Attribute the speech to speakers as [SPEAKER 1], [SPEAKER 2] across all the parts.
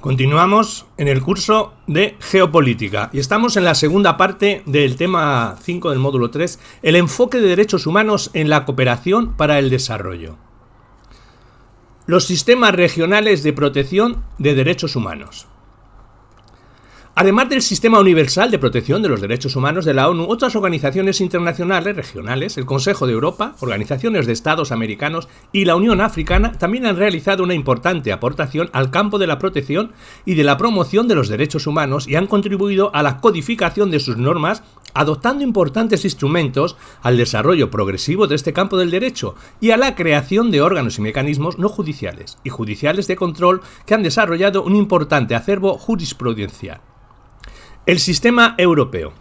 [SPEAKER 1] Continuamos en el curso de Geopolítica y estamos en la segunda parte del tema 5 del módulo 3, el enfoque de derechos humanos en la cooperación para el desarrollo. Los sistemas regionales de protección de derechos humanos. Además del Sistema Universal de Protección de los Derechos Humanos de la ONU, otras organizaciones internacionales regionales, el Consejo de Europa, organizaciones de Estados americanos y la Unión Africana también han realizado una importante aportación al campo de la protección y de la promoción de los derechos humanos y han contribuido a la codificación de sus normas, adoptando importantes instrumentos al desarrollo progresivo de este campo del derecho y a la creación de órganos y mecanismos no judiciales y judiciales de control que han desarrollado un importante acervo jurisprudencial. El Sistema Europeo.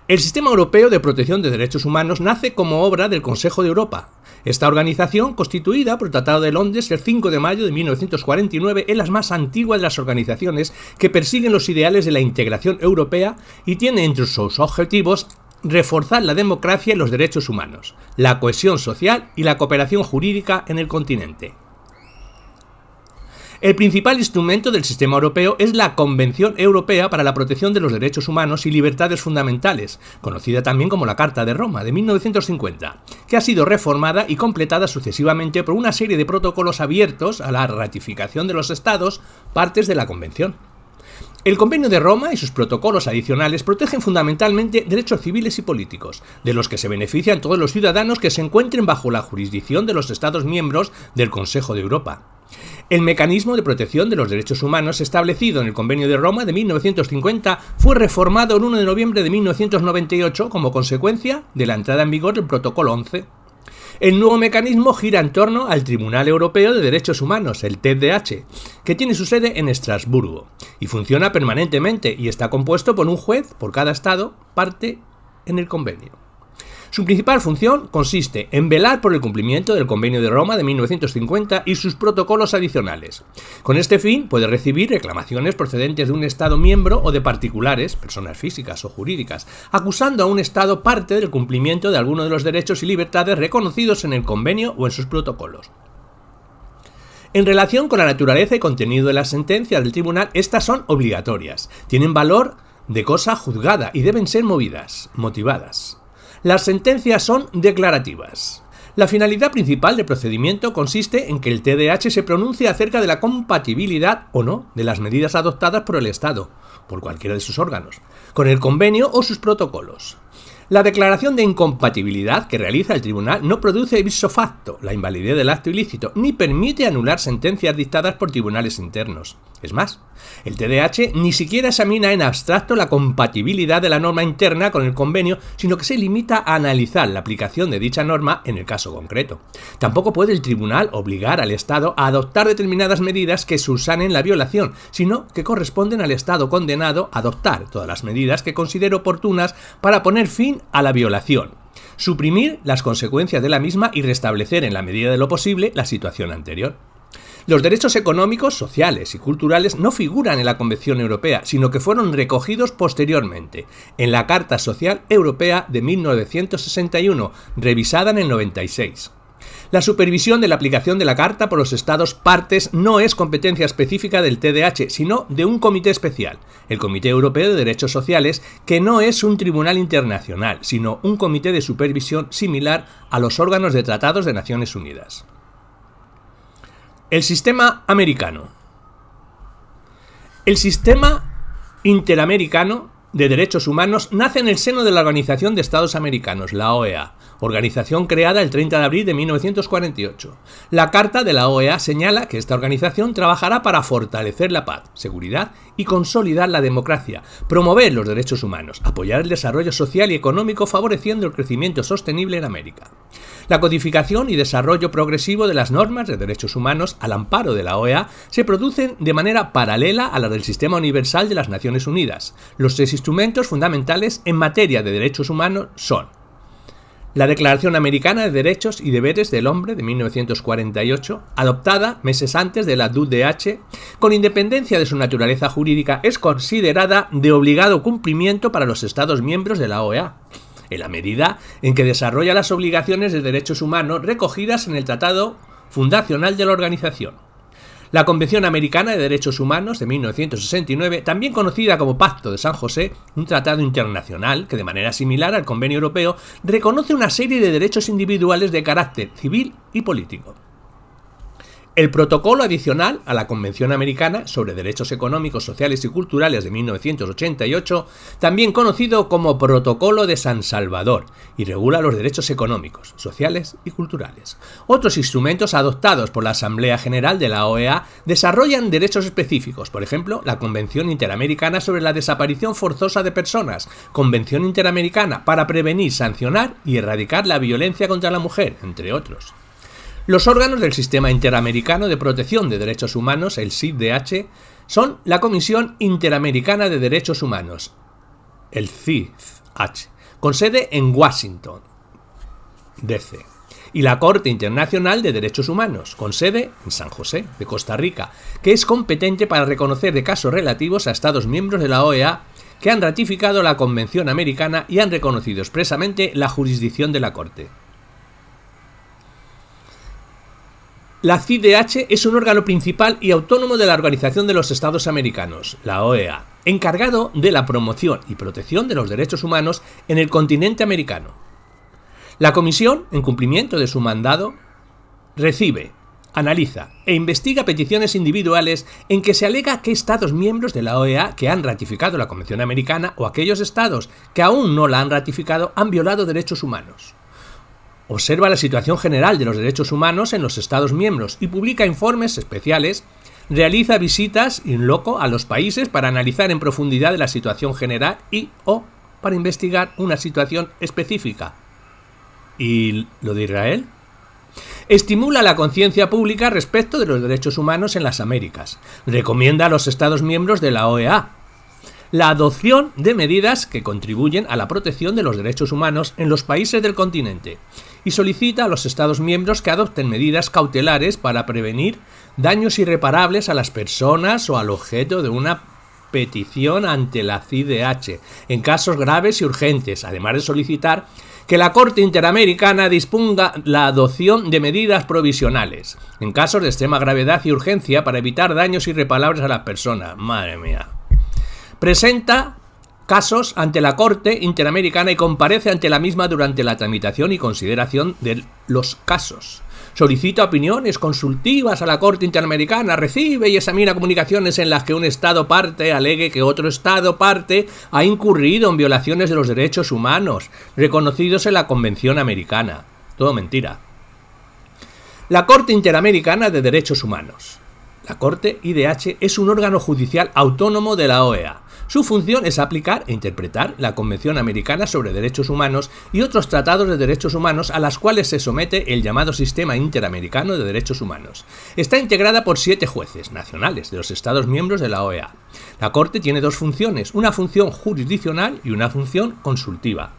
[SPEAKER 1] El Sistema Europeo de Protección de Derechos Humanos nace como obra del Consejo de Europa. Esta organización, constituida por el Tratado de Londres el 5 de mayo de 1949, es la más antigua de las organizaciones que persiguen los ideales de la integración europea y tiene entre sus objetivos reforzar la democracia y los derechos humanos, la cohesión social y la cooperación jurídica en el continente. El principal instrumento del sistema europeo es la Convención Europea para la Protección de los Derechos Humanos y Libertades Fundamentales, conocida también como la Carta de Roma de 1950, que ha sido reformada y completada sucesivamente por una serie de protocolos abiertos a la ratificación de los Estados, partes de la Convención. El Convenio de Roma y sus protocolos adicionales protegen fundamentalmente derechos civiles y políticos, de los que se benefician todos los ciudadanos que se encuentren bajo la jurisdicción de los Estados miembros del Consejo de Europa. El mecanismo de protección de los derechos humanos establecido en el Convenio de Roma de 1950 fue reformado el 1 de noviembre de 1998 como consecuencia de la entrada en vigor del Protocolo 11. El nuevo mecanismo gira en torno al Tribunal Europeo de Derechos Humanos, el TDH, que tiene su sede en Estrasburgo y funciona permanentemente y está compuesto por un juez por cada Estado parte en el convenio. Su principal función consiste en velar por el cumplimiento del Convenio de Roma de 1950 y sus protocolos adicionales. Con este fin puede recibir reclamaciones procedentes de un Estado miembro o de particulares, personas físicas o jurídicas, acusando a un Estado parte del cumplimiento de alguno de los derechos y libertades reconocidos en el convenio o en sus protocolos. En relación con la naturaleza y contenido de las sentencias del tribunal, estas son obligatorias, tienen valor de cosa juzgada y deben ser motivadas. Las sentencias son declarativas. La finalidad principal del procedimiento consiste en que el TDH se pronuncie acerca de la compatibilidad o no de las medidas adoptadas por el Estado, por cualquiera de sus órganos, con el convenio o sus protocolos. La declaración de incompatibilidad que realiza el tribunal no produce ipso facto la invalidez del acto ilícito, ni permite anular sentencias dictadas por tribunales internos. Es más, el TDH ni siquiera examina en abstracto la compatibilidad de la norma interna con el convenio, sino que se limita a analizar la aplicación de dicha norma en el caso concreto. Tampoco puede el tribunal obligar al Estado a adoptar determinadas medidas que subsanen la violación, sino que corresponden al Estado condenado a adoptar todas las medidas que considere oportunas para poner fin a la violación, suprimir las consecuencias de la misma y restablecer en la medida de lo posible la situación anterior. Los derechos económicos, sociales y culturales no figuran en la Convención Europea, sino que fueron recogidos posteriormente en la Carta Social Europea de 1961, revisada en el 96. La supervisión de la aplicación de la Carta por los Estados partes no es competencia específica del TDH, sino de un comité especial, el Comité Europeo de Derechos Sociales, que no es un tribunal internacional, sino un comité de supervisión similar a los órganos de tratados de Naciones Unidas. El sistema americano. El sistema interamericano de derechos humanos nace en el seno de la Organización de Estados Americanos, la OEA, organización creada el 30 de abril de 1948. La Carta de la OEA señala que esta organización trabajará para fortalecer la paz, seguridad y consolidar la democracia, promover los derechos humanos, apoyar el desarrollo social y económico favoreciendo el crecimiento sostenible en América. La codificación y desarrollo progresivo de las normas de derechos humanos al amparo de la OEA se producen de manera paralela a la del Sistema Universal de las Naciones Unidas. Los 6 instrumentos fundamentales en materia de derechos humanos son la Declaración Americana de Derechos y Deberes del Hombre de 1948, adoptada meses antes de la DUDH, con independencia de su naturaleza jurídica, es considerada de obligado cumplimiento para los Estados miembros de la OEA, en la medida en que desarrolla las obligaciones de derechos humanos recogidas en el Tratado Fundacional de la organización. La Convención Americana de Derechos Humanos de 1969, también conocida como Pacto de San José, un tratado internacional que de manera similar al Convenio Europeo reconoce una serie de derechos individuales de carácter civil y político. El protocolo adicional a la Convención Americana sobre Derechos Económicos, Sociales y Culturales de 1988, también conocido como Protocolo de San Salvador, y regula los derechos económicos, sociales y culturales. Otros instrumentos adoptados por la Asamblea General de la OEA desarrollan derechos específicos, por ejemplo, la Convención Interamericana sobre la Desaparición Forzosa de Personas, Convención Interamericana para prevenir, sancionar y erradicar la violencia contra la mujer, entre otros. Los órganos del Sistema Interamericano de Protección de Derechos Humanos, el CIDH, son la Comisión Interamericana de Derechos Humanos, el CIDH, con sede en Washington, D.C., y la Corte Internacional de Derechos Humanos, con sede en San José, de Costa Rica, que es competente para reconocer de casos relativos a Estados miembros de la OEA que han ratificado la Convención Americana y han reconocido expresamente la jurisdicción de la Corte. La CIDH es un órgano principal y autónomo de la Organización de los Estados Americanos, la OEA, encargado de la promoción y protección de los derechos humanos en el continente americano. La Comisión, en cumplimiento de su mandato, recibe, analiza e investiga peticiones individuales en que se alega que Estados miembros de la OEA que han ratificado la Convención Americana o aquellos Estados que aún no la han ratificado han violado derechos humanos. Observa la situación general de los derechos humanos en los Estados miembros y publica informes especiales, realiza visitas in loco a los países para analizar en profundidad la situación general y o para investigar una situación específica. ¿Y lo de Israel? Estimula la conciencia pública respecto de los derechos humanos en las Américas. Recomienda a los Estados miembros de la OEA la adopción de medidas que contribuyen a la protección de los derechos humanos en los países del continente y solicita a los Estados miembros que adopten medidas cautelares para prevenir daños irreparables a las personas o al objeto de una petición ante la CIDH en casos graves y urgentes, además de solicitar que la Corte Interamericana disponga la adopción de medidas provisionales en casos de extrema gravedad y urgencia para evitar daños irreparables a las personas. Madre mía. Presenta casos ante la Corte Interamericana y comparece ante la misma durante la tramitación y consideración de los casos. Solicita opiniones consultivas a la Corte Interamericana, recibe y examina comunicaciones en las que un Estado parte alegue que otro Estado parte ha incurrido en violaciones de los derechos humanos reconocidos en la Convención Americana. Todo mentira. La Corte Interamericana de Derechos Humanos. La Corte IDH es un órgano judicial autónomo de la OEA. Su función es aplicar e interpretar la Convención Americana sobre Derechos Humanos y otros tratados de derechos humanos a las cuales se somete el llamado Sistema Interamericano de Derechos Humanos. Está integrada por 7 jueces nacionales de los Estados miembros de la OEA. La Corte tiene 2 funciones, una función jurisdiccional y una función consultiva.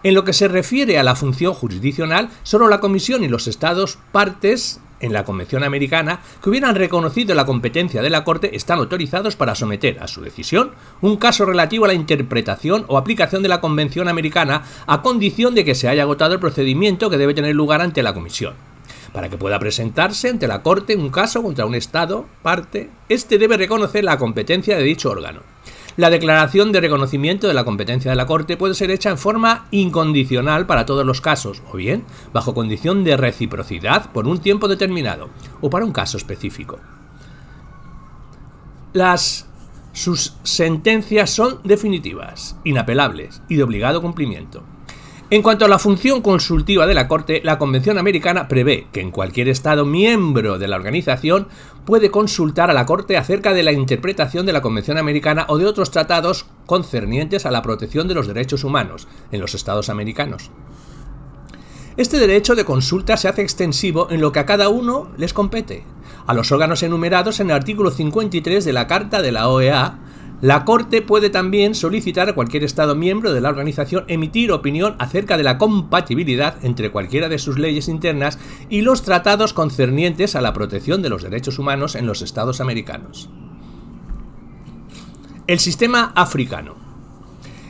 [SPEAKER 1] En lo que se refiere a la función jurisdiccional, solo la Comisión y los Estados partes en la Convención Americana que hubieran reconocido la competencia de la Corte están autorizados para someter a su decisión un caso relativo a la interpretación o aplicación de la Convención Americana a condición de que se haya agotado el procedimiento que debe tener lugar ante la Comisión. Para que pueda presentarse ante la Corte un caso contra un Estado parte, este debe reconocer la competencia de dicho órgano. La declaración de reconocimiento de la competencia de la Corte puede ser hecha en forma incondicional para todos los casos, o bien bajo condición de reciprocidad por un tiempo determinado, o para un caso específico. Sus sentencias son definitivas, inapelables y de obligado cumplimiento. En cuanto a la función consultiva de la Corte, la Convención Americana prevé que en cualquier Estado miembro de la organización puede consultar a la Corte acerca de la interpretación de la Convención Americana o de otros tratados concernientes a la protección de los derechos humanos en los Estados americanos. Este derecho de consulta se hace extensivo en lo que a cada uno les compete. A los órganos enumerados en el artículo 53 de la Carta de la OEA, la Corte puede también solicitar a cualquier Estado miembro de la organización emitir opinión acerca de la compatibilidad entre cualquiera de sus leyes internas y los tratados concernientes a la protección de los derechos humanos en los Estados americanos. El sistema africano.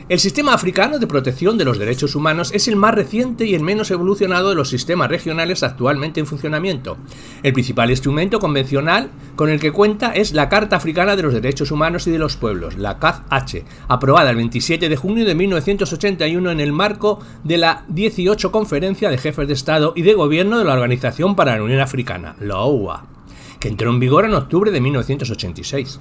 [SPEAKER 1] El sistema africano de protección de los derechos humanos es el más reciente y el menos evolucionado de los sistemas regionales actualmente en funcionamiento. El principal instrumento convencional con el que cuenta es la Carta Africana de los Derechos Humanos y de los Pueblos, la CADH, aprobada el 27 de junio de 1981 en el marco de la 18 Conferencia de Jefes de Estado y de Gobierno de la Organización para la Unión Africana, la OUA, que entró en vigor en octubre de 1986.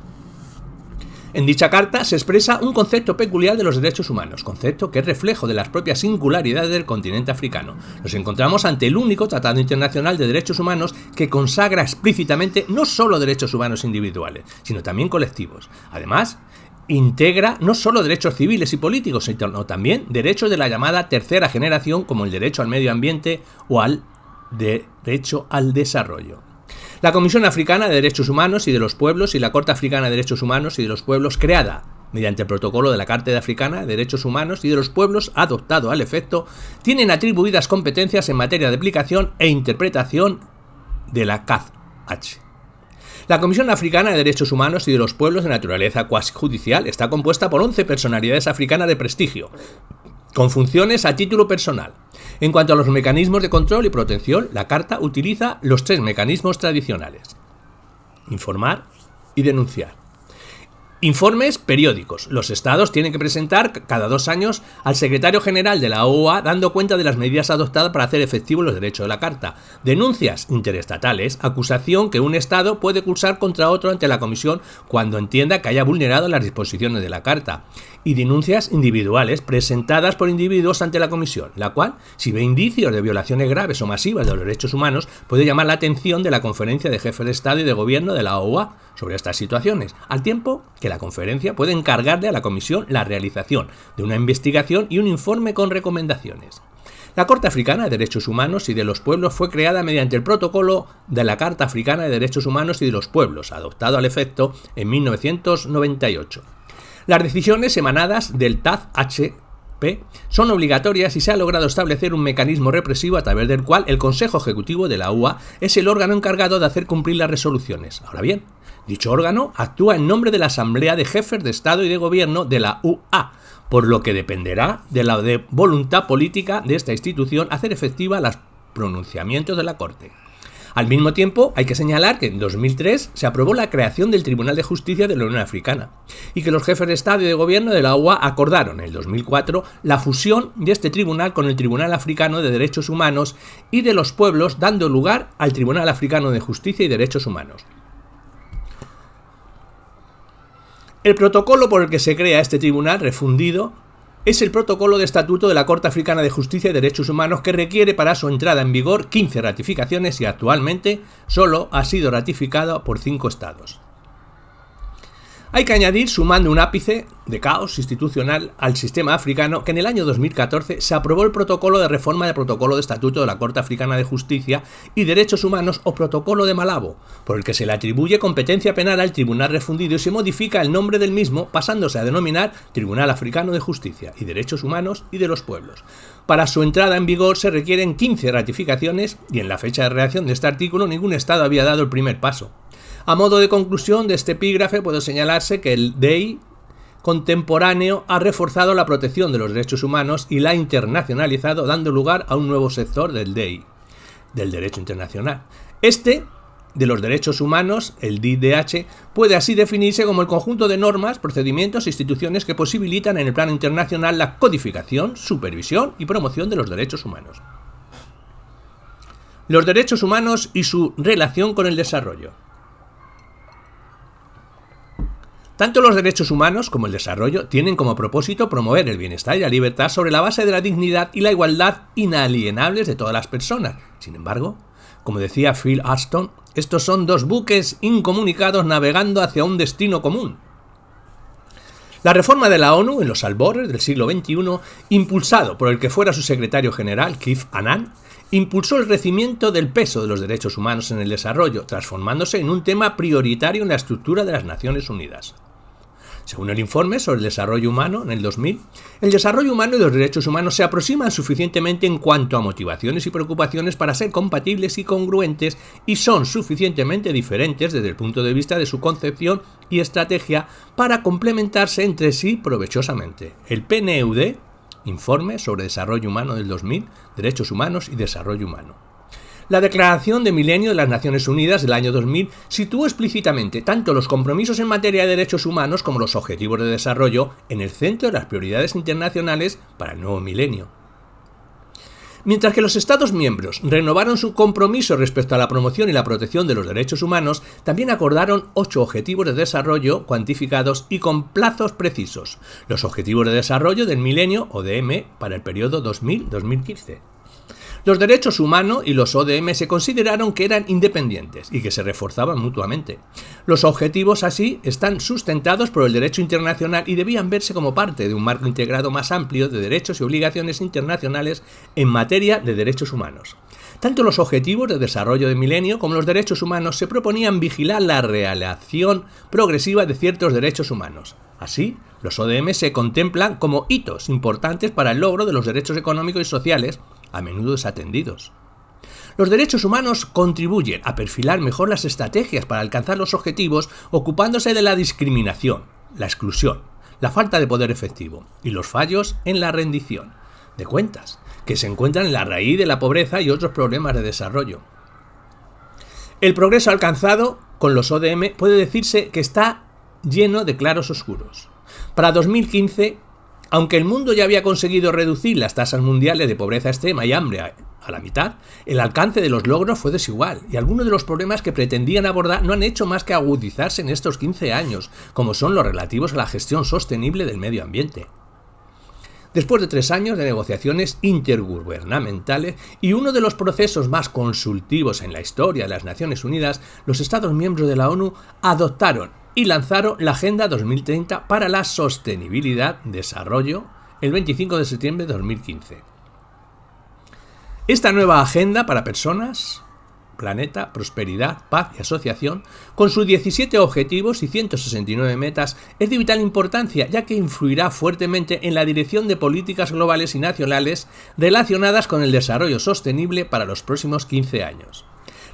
[SPEAKER 1] En dicha carta se expresa un concepto peculiar de los derechos humanos, concepto que es reflejo de las propias singularidades del continente africano. Nos encontramos ante el único tratado internacional de derechos humanos que consagra explícitamente no solo derechos humanos individuales, sino también colectivos. Además, integra no solo derechos civiles y políticos, sino también derechos de la llamada tercera generación, como el derecho al medio ambiente o al derecho al desarrollo. La Comisión Africana de Derechos Humanos y de los Pueblos y la Corte Africana de Derechos Humanos y de los Pueblos, creada mediante el protocolo de la Carta Africana de Derechos Humanos y de los Pueblos adoptado al efecto, tienen atribuidas competencias en materia de aplicación e interpretación de la CADH. La Comisión Africana de Derechos Humanos y de los Pueblos de naturaleza cuasi judicial está compuesta por 11 personalidades africanas de prestigio, con funciones a título personal. En cuanto a los mecanismos de control y protección, la Carta utiliza los 3 mecanismos tradicionales: informar y denunciar. Informes periódicos. Los estados tienen que presentar cada 2 años al secretario general de la OUA dando cuenta de las medidas adoptadas para hacer efectivos los derechos de la Carta. Denuncias interestatales, acusación que un estado puede cursar contra otro ante la comisión cuando entienda que haya vulnerado las disposiciones de la Carta. Y denuncias individuales presentadas por individuos ante la comisión, la cual, si ve indicios de violaciones graves o masivas de los derechos humanos, puede llamar la atención de la Conferencia de Jefes de Estado y de Gobierno de la OUA sobre estas situaciones, al tiempo que la conferencia puede encargarle a la comisión la realización de una investigación y un informe con recomendaciones. La Corte Africana de Derechos Humanos y de los Pueblos fue creada mediante el protocolo de la Carta Africana de Derechos Humanos y de los Pueblos, adoptado al efecto en 1998. Las decisiones emanadas del TADH son obligatorias y se ha logrado establecer un mecanismo represivo a través del cual el Consejo Ejecutivo de la UA es el órgano encargado de hacer cumplir las resoluciones. Ahora bien, dicho órgano actúa en nombre de la Asamblea de Jefes de Estado y de Gobierno de la UA, por lo que dependerá de la voluntad política de esta institución hacer efectiva los pronunciamientos de la Corte. Al mismo tiempo, hay que señalar que en 2003 se aprobó la creación del Tribunal de Justicia de la Unión Africana y que los jefes de Estado y de Gobierno de la UA acordaron en el 2004 la fusión de este tribunal con el Tribunal Africano de Derechos Humanos y de los Pueblos, dando lugar al Tribunal Africano de Justicia y Derechos Humanos. El protocolo por el que se crea este tribunal refundido es el protocolo de estatuto de la Corte Africana de Justicia y Derechos Humanos, que requiere para su entrada en vigor 15 ratificaciones y actualmente solo ha sido ratificado por 5 estados. Hay que añadir, sumando un ápice de caos institucional al sistema africano, que en el año 2014 se aprobó el protocolo de reforma del protocolo de estatuto de la Corte Africana de Justicia y Derechos Humanos o protocolo de Malabo, por el que se le atribuye competencia penal al tribunal refundido y se modifica el nombre del mismo, pasándose a denominar Tribunal Africano de Justicia y Derechos Humanos y de los Pueblos. Para su entrada en vigor se requieren 15 ratificaciones y en la fecha de redacción de este artículo ningún estado había dado el primer paso. A modo de conclusión de este epígrafe puede señalarse que el DEI contemporáneo ha reforzado la protección de los derechos humanos y la ha internacionalizado, dando lugar a un nuevo sector del DEI, del derecho internacional. Este, de los derechos humanos, el DDH, puede así definirse como el conjunto de normas, procedimientos e instituciones que posibilitan en el plano internacional la codificación, supervisión y promoción de los derechos humanos. Los derechos humanos y su relación con el desarrollo. Tanto los derechos humanos como el desarrollo tienen como propósito promover el bienestar y la libertad sobre la base de la dignidad y la igualdad inalienables de todas las personas. Sin embargo, como decía Phil Ashton, estos son 2 buques incomunicados navegando hacia un destino común. La reforma de la ONU en los albores del siglo XXI, impulsado por el que fuera su secretario general, Kofi Annan, impulsó el crecimiento del peso de los derechos humanos en el desarrollo, transformándose en un tema prioritario en la estructura de las Naciones Unidas. Según el informe sobre el desarrollo humano en el 2000, el desarrollo humano y los derechos humanos se aproximan suficientemente en cuanto a motivaciones y preocupaciones para ser compatibles y congruentes, y son suficientemente diferentes desde el punto de vista de su concepción y estrategia para complementarse entre sí provechosamente. El PNUD, Informe sobre Desarrollo Humano del 2000, Derechos Humanos y Desarrollo Humano. La Declaración de Milenio de las Naciones Unidas del año 2000 situó explícitamente tanto los compromisos en materia de derechos humanos como los objetivos de desarrollo en el centro de las prioridades internacionales para el nuevo milenio. Mientras que los Estados miembros renovaron su compromiso respecto a la promoción y la protección de los derechos humanos, también acordaron 8 objetivos de desarrollo cuantificados y con plazos precisos, los Objetivos de Desarrollo del Milenio, ODM, para el periodo 2000-2015. Los derechos humanos y los ODM se consideraron que eran independientes y que se reforzaban mutuamente. Los objetivos así están sustentados por el derecho internacional y debían verse como parte de un marco integrado más amplio de derechos y obligaciones internacionales en materia de derechos humanos. Tanto los objetivos de desarrollo del milenio como los derechos humanos se proponían vigilar la realización progresiva de ciertos derechos humanos. Así, los ODM se contemplan como hitos importantes para el logro de los derechos económicos y sociales, a menudo desatendidos. Los derechos humanos contribuyen a perfilar mejor las estrategias para alcanzar los objetivos, ocupándose de la discriminación, la exclusión, la falta de poder efectivo y los fallos en la rendición de cuentas, que se encuentran en la raíz de la pobreza y otros problemas de desarrollo. El progreso alcanzado con los ODM puede decirse que está lleno de claros oscuros. Para 2015, aunque el mundo ya había conseguido reducir las tasas mundiales de pobreza extrema y hambre a la mitad, el alcance de los logros fue desigual y algunos de los problemas que pretendían abordar no han hecho más que agudizarse en estos 15 años, como son los relativos a la gestión sostenible del medio ambiente. Después de 3 años de negociaciones intergubernamentales y uno de los procesos más consultivos en la historia de las Naciones Unidas, los Estados miembros de la ONU adoptaron y lanzaron la Agenda 2030 para la Sostenibilidad y Desarrollo el 25 de septiembre de 2015. Esta nueva agenda para personas, planeta, prosperidad, paz y asociación, con sus 17 objetivos y 169 metas, es de vital importancia, ya que influirá fuertemente en la dirección de políticas globales y nacionales relacionadas con el desarrollo sostenible para los próximos 15 años.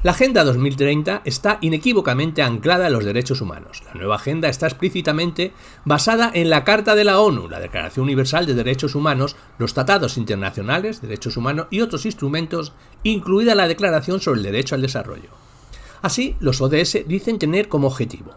[SPEAKER 1] La Agenda 2030 está inequívocamente anclada en los derechos humanos. La nueva agenda está explícitamente basada en la Carta de la ONU, la Declaración Universal de Derechos Humanos, los tratados internacionales de derechos humanos y otros instrumentos, incluida la Declaración sobre el Derecho al Desarrollo. Así, los ODS dicen tener como objetivo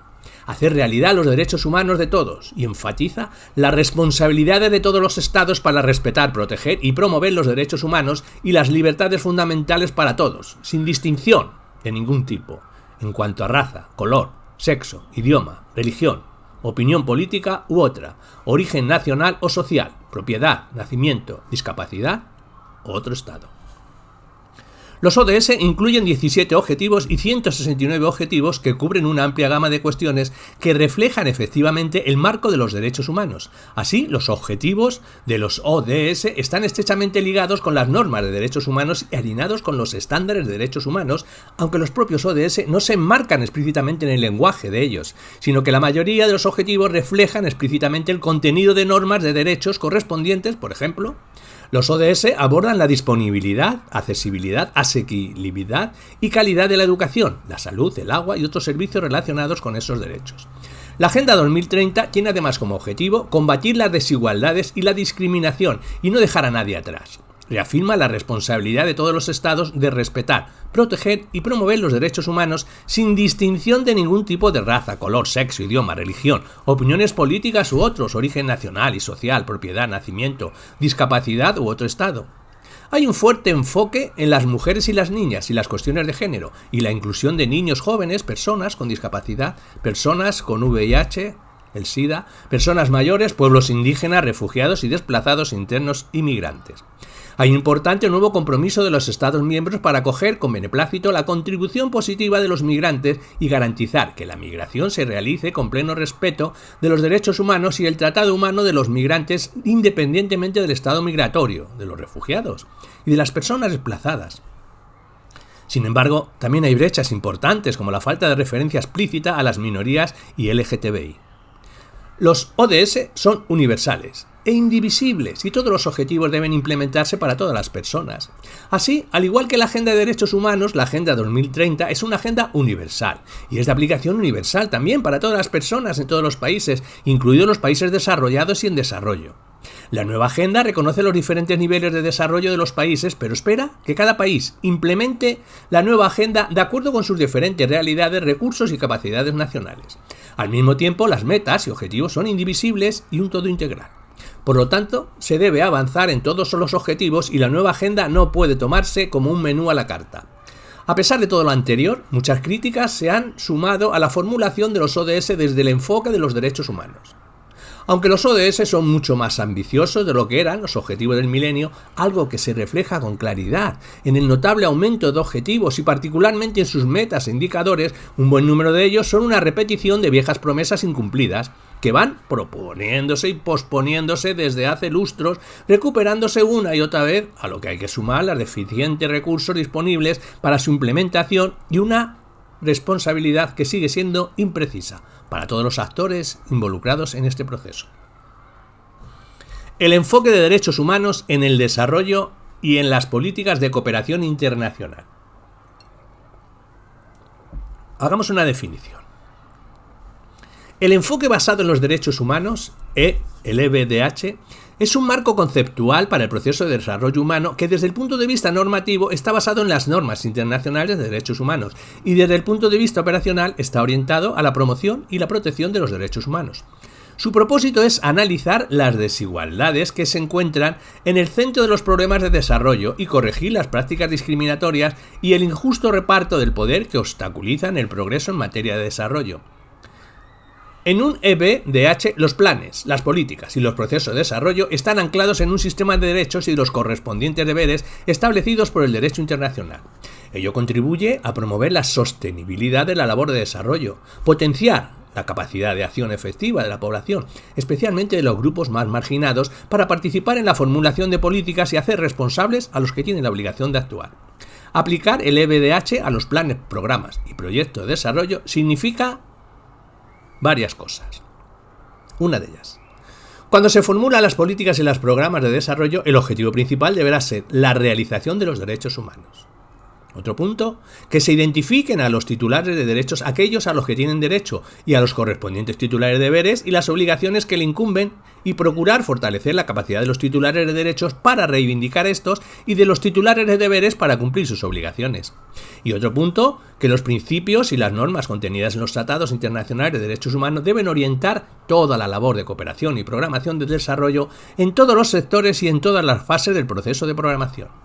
[SPEAKER 1] hacer realidad los derechos humanos de todos y enfatiza la responsabilidad de todos los estados para respetar, proteger y promover los derechos humanos y las libertades fundamentales para todos, sin distinción de ningún tipo, en cuanto a raza, color, sexo, idioma, religión, opinión política u otra, origen nacional o social, propiedad, nacimiento, discapacidad u otro estado. Los ODS incluyen 17 objetivos y 169 objetivos que cubren una amplia gama de cuestiones que reflejan efectivamente el marco de los derechos humanos. Así, los objetivos de los ODS están estrechamente ligados con las normas de derechos humanos y alineados con los estándares de derechos humanos, aunque los propios ODS no se enmarcan explícitamente en el lenguaje de ellos, sino que la mayoría de los objetivos reflejan explícitamente el contenido de normas de derechos correspondientes. Por ejemplo, los ODS abordan la disponibilidad, accesibilidad, asequibilidad y calidad de la educación, la salud, el agua y otros servicios relacionados con esos derechos. La Agenda 2030 tiene además como objetivo combatir las desigualdades y la discriminación y no dejar a nadie atrás. Reafirma la responsabilidad de todos los estados de respetar, proteger y promover los derechos humanos sin distinción de ningún tipo de raza, color, sexo, idioma, religión, opiniones políticas u otros, origen nacional y social, propiedad, nacimiento, discapacidad u otro estado. Hay un fuerte enfoque en las mujeres y las niñas y las cuestiones de género y la inclusión de niños jóvenes, personas con discapacidad, personas con VIH, el SIDA, personas mayores, pueblos indígenas, refugiados y desplazados internos y migrantes. Hay un importante nuevo compromiso de los Estados miembros para acoger con beneplácito la contribución positiva de los migrantes y garantizar que la migración se realice con pleno respeto de los derechos humanos y el tratado humano de los migrantes independientemente del estado migratorio, de los refugiados y de las personas desplazadas. Sin embargo, también hay brechas importantes como la falta de referencia explícita a las minorías y LGTBI. Los ODS son universales e indivisibles y todos los objetivos deben implementarse para todas las personas. Así, al igual que la Agenda de Derechos Humanos, la Agenda 2030 es una agenda universal y es de aplicación universal también para todas las personas en todos los países, incluidos los países desarrollados y en desarrollo. La nueva agenda reconoce los diferentes niveles de desarrollo de los países, pero espera que cada país implemente la nueva agenda de acuerdo con sus diferentes realidades, recursos y capacidades nacionales. Al mismo tiempo, las metas y objetivos son indivisibles y un todo integral. Por lo tanto, se debe avanzar en todos los objetivos y la nueva agenda no puede tomarse como un menú a la carta. A pesar de todo lo anterior, muchas críticas se han sumado a la formulación de los ODS desde el enfoque de los derechos humanos. Aunque los ODS son mucho más ambiciosos de lo que eran los objetivos del milenio, algo que se refleja con claridad en el notable aumento de objetivos y particularmente en sus metas e indicadores, un buen número de ellos son una repetición de viejas promesas incumplidas que van proponiéndose y posponiéndose desde hace lustros, recuperándose una y otra vez, a lo que hay que sumar los deficientes recursos disponibles para su implementación y una responsabilidad que sigue siendo imprecisa para todos los actores involucrados en este proceso. El enfoque de derechos humanos en el desarrollo y en las políticas de cooperación internacional. Hagamos una definición. El enfoque basado en los derechos humanos, el EBDH, es un marco conceptual para el proceso de desarrollo humano que desde el punto de vista normativo está basado en las normas internacionales de derechos humanos y desde el punto de vista operacional está orientado a la promoción y la protección de los derechos humanos. Su propósito es analizar las desigualdades que se encuentran en el centro de los problemas de desarrollo y corregir las prácticas discriminatorias y el injusto reparto del poder que obstaculizan el progreso en materia de desarrollo. En un EBDH, los planes, las políticas y los procesos de desarrollo están anclados en un sistema de derechos y los correspondientes deberes establecidos por el derecho internacional. Ello contribuye a promover la sostenibilidad de la labor de desarrollo, potenciar la capacidad de acción efectiva de la población, especialmente de los grupos más marginados, para participar en la formulación de políticas y hacer responsables a los que tienen la obligación de actuar. Aplicar el EBDH a los planes, programas y proyectos de desarrollo significa varias cosas. Una de ellas: cuando se formulan las políticas y los programas de desarrollo, el objetivo principal deberá ser la realización de los derechos humanos. Otro punto, que se identifiquen a los titulares de derechos aquellos a los que tienen derecho y a los correspondientes titulares de deberes y las obligaciones que le incumben y procurar fortalecer la capacidad de los titulares de derechos para reivindicar estos y de los titulares de deberes para cumplir sus obligaciones. Y otro punto, que los principios y las normas contenidas en los tratados internacionales de derechos humanos deben orientar toda la labor de cooperación y programación del desarrollo en todos los sectores y en todas las fases del proceso de programación.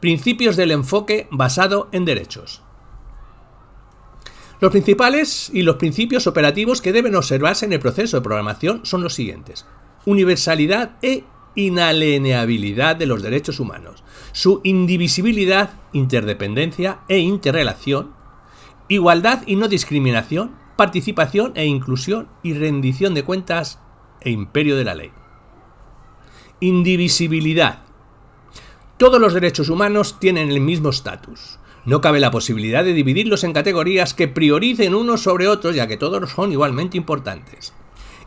[SPEAKER 1] Principios del enfoque basado en derechos. Los principales y los principios operativos que deben observarse en el proceso de programación son los siguientes: universalidad e inalienabilidad de los derechos humanos, su indivisibilidad, interdependencia e interrelación, igualdad y no discriminación, participación e inclusión y rendición de cuentas e imperio de la ley. Indivisibilidad. Todos los derechos humanos tienen el mismo estatus. No cabe la posibilidad de dividirlos en categorías que prioricen unos sobre otros, ya que todos son igualmente importantes.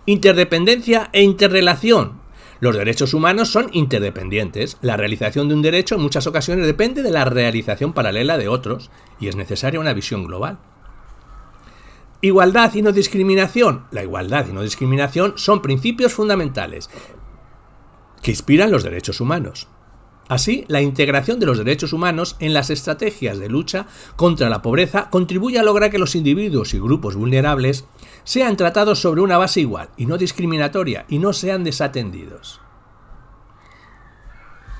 [SPEAKER 1] Interdependencia e interrelación. Los derechos humanos son interdependientes. La realización de un derecho en muchas ocasiones depende de la realización paralela de otros, y es necesaria una visión global. Igualdad y no discriminación. La igualdad y no discriminación son principios fundamentales que inspiran los derechos humanos. Así, la integración de los derechos humanos en las estrategias de lucha contra la pobreza contribuye a lograr que los individuos y grupos vulnerables sean tratados sobre una base igual y no discriminatoria y no sean desatendidos.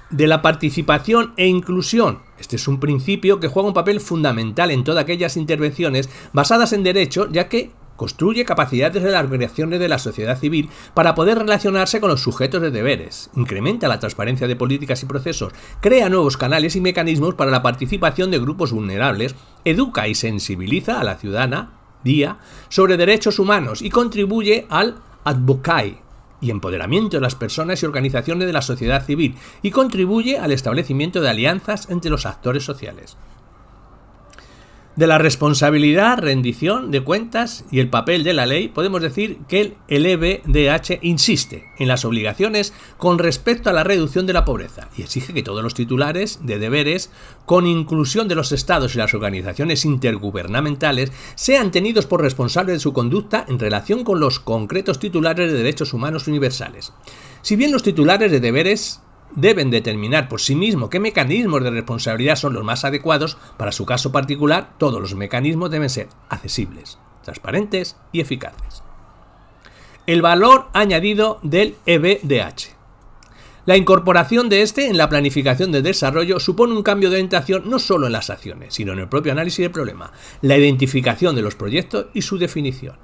[SPEAKER 1] De la participación e inclusión. Este es un principio que juega un papel fundamental en todas aquellas intervenciones basadas en derecho, ya que construye capacidades de las organizaciones de la sociedad civil para poder relacionarse con los sujetos de deberes, incrementa la transparencia de políticas y procesos, crea nuevos canales y mecanismos para la participación de grupos vulnerables, educa y sensibiliza a la ciudadanía sobre derechos humanos y contribuye al advocacy y empoderamiento de las personas y organizaciones de la sociedad civil y contribuye al establecimiento de alianzas entre los actores sociales. De la responsabilidad, rendición de cuentas y el papel de la ley, podemos decir que el EBDH insiste en las obligaciones con respecto a la reducción de la pobreza y exige que todos los titulares de deberes, con inclusión de los estados y las organizaciones intergubernamentales, sean tenidos por responsables de su conducta en relación con los concretos titulares de derechos humanos universales. Si bien los titulares de deberes deben determinar por sí mismos qué mecanismos de responsabilidad son los más adecuados para su caso particular, todos los mecanismos deben ser accesibles, transparentes y eficaces. El valor añadido del EBDH. La incorporación de este en la planificación de desarrollo supone un cambio de orientación no solo en las acciones, sino en el propio análisis del problema, la identificación de los proyectos y su definición.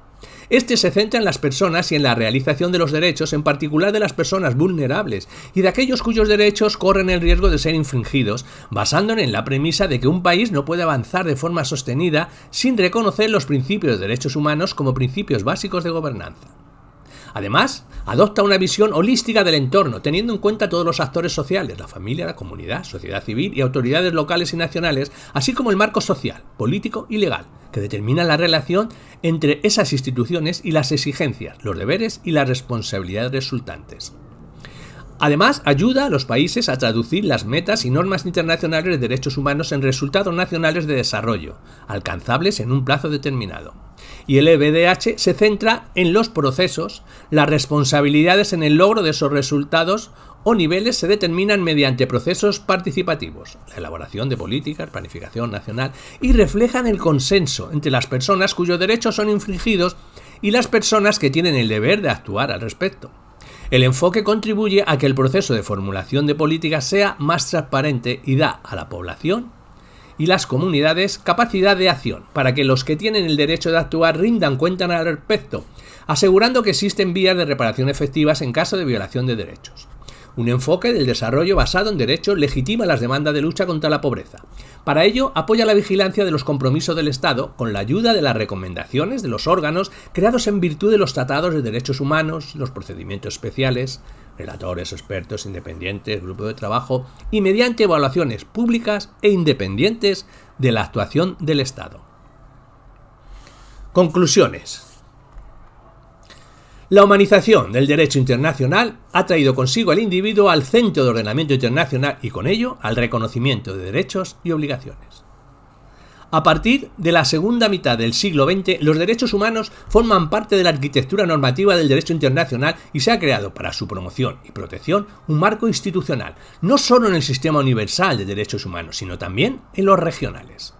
[SPEAKER 1] Este se centra en las personas y en la realización de los derechos, en particular de las personas vulnerables y de aquellos cuyos derechos corren el riesgo de ser infringidos, basándonos en la premisa de que un país no puede avanzar de forma sostenida sin reconocer los principios de derechos humanos como principios básicos de gobernanza. Además, adopta una visión holística del entorno, teniendo en cuenta todos los actores sociales, la familia, la comunidad, sociedad civil y autoridades locales y nacionales, así como el marco social, político y legal, que determina la relación entre esas instituciones y las exigencias, los deberes y las responsabilidades resultantes. Además, ayuda a los países a traducir las metas y normas internacionales de derechos humanos en resultados nacionales de desarrollo, alcanzables en un plazo determinado. Y el EBDH se centra en los procesos, las responsabilidades en el logro de esos resultados o niveles se determinan mediante procesos participativos, la elaboración de políticas, planificación nacional, y reflejan el consenso entre las personas cuyos derechos son infringidos y las personas que tienen el deber de actuar al respecto. El enfoque contribuye a que el proceso de formulación de políticas sea más transparente y da a la población y las comunidades capacidad de acción para que los que tienen el derecho de actuar rindan cuenta al respecto, asegurando que existen vías de reparación efectivas en caso de violación de derechos. Un enfoque del desarrollo basado en derechos legitima las demandas de lucha contra la pobreza. Para ello, apoya la vigilancia de los compromisos del Estado con la ayuda de las recomendaciones de los órganos creados en virtud de los tratados de derechos humanos, los procedimientos especiales, relatores, expertos, independientes, grupos de trabajo y mediante evaluaciones públicas e independientes de la actuación del Estado. Conclusiones. La humanización del derecho internacional ha traído consigo al individuo al centro de ordenamiento internacional y con ello al reconocimiento de derechos y obligaciones. A partir de la segunda mitad del siglo XX, los derechos humanos forman parte de la arquitectura normativa del derecho internacional y se ha creado para su promoción y protección un marco institucional, no solo en el sistema universal de derechos humanos, sino también en los regionales.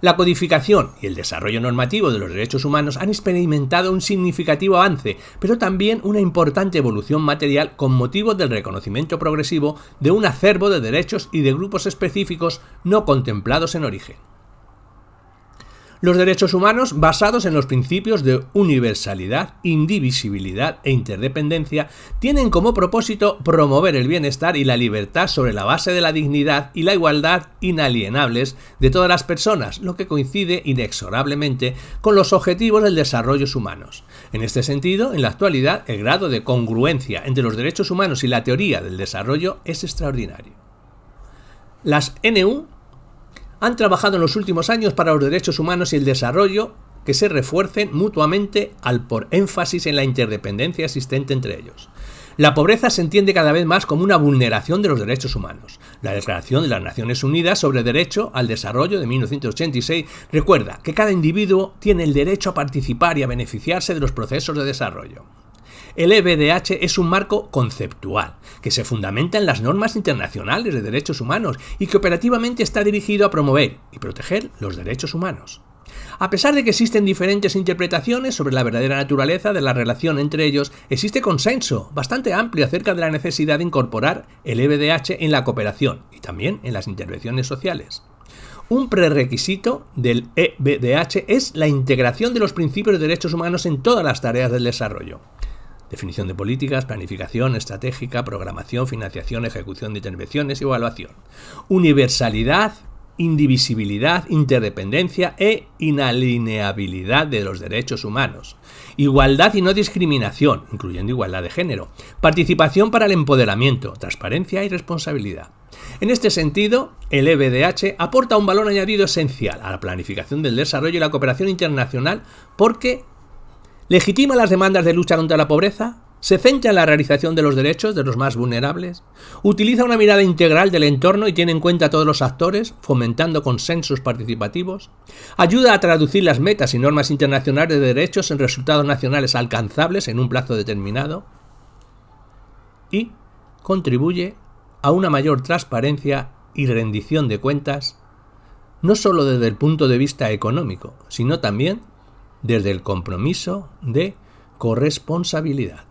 [SPEAKER 1] La codificación y el desarrollo normativo de los derechos humanos han experimentado un significativo avance, pero también una importante evolución material con motivo del reconocimiento progresivo de un acervo de derechos y de grupos específicos no contemplados en origen. Los derechos humanos, basados en los principios de universalidad, indivisibilidad e interdependencia, tienen como propósito promover el bienestar y la libertad sobre la base de la dignidad y la igualdad inalienables de todas las personas, lo que coincide inexorablemente con los objetivos del desarrollo humanos. En este sentido, en la actualidad, el grado de congruencia entre los derechos humanos y la teoría del desarrollo es extraordinario. Las NU han trabajado en los últimos años para los derechos humanos y el desarrollo que se refuercen mutuamente al por énfasis en la interdependencia existente entre ellos. La pobreza se entiende cada vez más como una vulneración de los derechos humanos. La Declaración de las Naciones Unidas sobre Derecho al Desarrollo de 1986 recuerda que cada individuo tiene el derecho a participar y a beneficiarse de los procesos de desarrollo. El EBDH es un marco conceptual que se fundamenta en las normas internacionales de derechos humanos y que operativamente está dirigido a promover y proteger los derechos humanos. A pesar de que existen diferentes interpretaciones sobre la verdadera naturaleza de la relación entre ellos, existe consenso bastante amplio acerca de la necesidad de incorporar el EBDH en la cooperación y también en las intervenciones sociales. Un prerequisito del EBDH es la integración de los principios de derechos humanos en todas las tareas del desarrollo. Definición de políticas, planificación estratégica, programación, financiación, ejecución de intervenciones y evaluación. Universalidad indivisibilidad, interdependencia e inalienabilidad de los derechos humanos, igualdad y no discriminación, incluyendo igualdad de género, participación para el empoderamiento, transparencia y responsabilidad. En este sentido, el EBDH aporta un valor añadido esencial a la planificación del desarrollo y la cooperación internacional porque legitima las demandas de lucha contra la pobreza, se centra en la realización de los derechos de los más vulnerables, utiliza una mirada integral del entorno y tiene en cuenta a todos los actores, fomentando consensos participativos, ayuda a traducir las metas y normas internacionales de derechos en resultados nacionales alcanzables en un plazo determinado y contribuye a una mayor transparencia y rendición de cuentas, no solo desde el punto de vista económico, sino también desde el compromiso de corresponsabilidad.